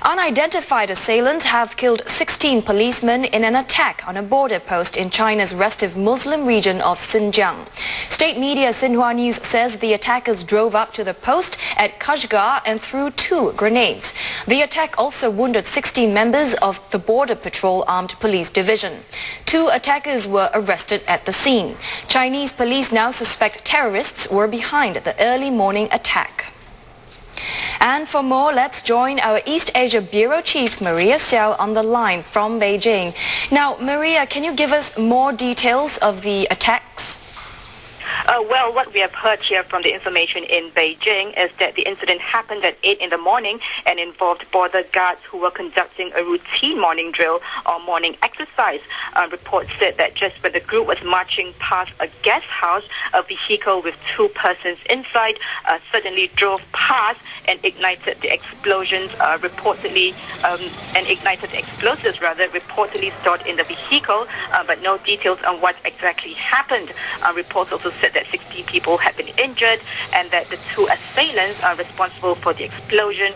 Unidentified assailants have killed 16 policemen in an attack on a border post in China's restive Muslim region of Xinjiang. State media Xinhua News says the attackers drove up to the post at Kashgar and threw 2 grenades. The attack also wounded 16 members of the Border Patrol Armed Police Division. 2 attackers were arrested at the scene. Chinese police now suspect terrorists were behind the early morning attack. And for more, let's join our East Asia Bureau Chief Maria Xiao on the line from Beijing. Now, Maria, can you give us more details of the attacks? Well, what we have heard here from the information in Beijing is that the incident happened at 8 in the morning and involved border guards who were conducting a routine morning drill or morning exercise. Reports said that just when the group was marching past a guest house, a vehicle with 2 persons inside suddenly drove past and ignited the explosions, reportedly stored in the vehicle, but no details on what exactly happened. Reports also said that 60 people had been injured and that the 2 assailants responsible for the explosion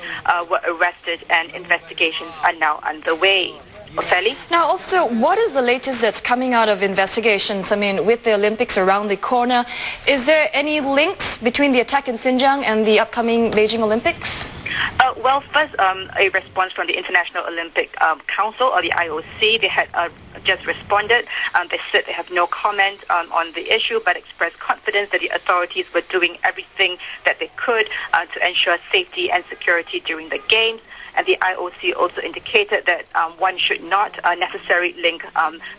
were arrested and investigations are now underway. Ofeli? Now also, what is the latest that's coming out of investigations? I mean, with the Olympics around the corner, is there any links between the attack in Xinjiang and the upcoming Beijing Olympics? Well, first, a response from the International Olympic Council, or the IOC. They had just responded. They said they have no comment on the issue, but expressed confidence that the authorities were doing everything that they could to ensure safety and security during the Games. And the IOC also indicated that one should not necessarily link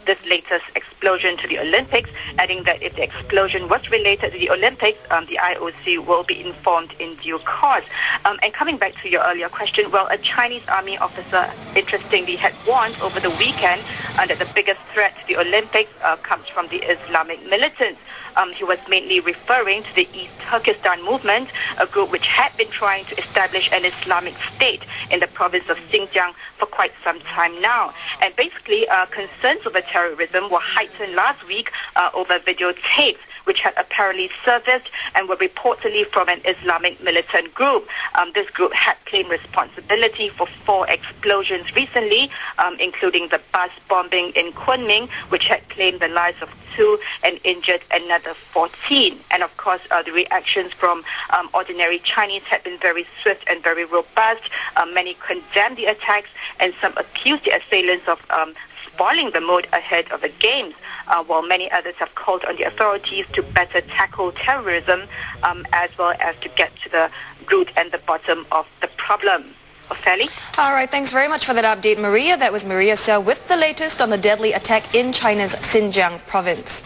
this latest explosion to the Olympics, adding that if the explosion was related to the Olympics, the IOC will be informed in due course. And coming back to your earlier question, well, a Chinese army officer, interestingly, had warned over the weekend that the biggest threat to the Olympics comes from the Islamic militants. He was mainly referring to the East Turkestan movement, a group which had been trying to establish an Islamic state in the province of Xinjiang for quite some time now. And basically, concerns over terrorism were heightened last week over videotapes which had apparently surfaced and were reportedly from an Islamic militant group. This group had claimed responsibility for 4 explosions recently, including the bus bombing in Kunming, which had claimed the lives of 2 and injured another 14. And of course, the reactions from ordinary Chinese had been very swift and very robust. Many condemned the attacks, and some accused the assailants of spoiling the mood ahead of the Games, while many others have called on the authorities to better tackle terrorism, as well as to get to the root and the bottom of the problem. Ofeli? All right, thanks very much for that update, Maria. That was Maria Xiao with the latest on the deadly attack in China's Xinjiang province.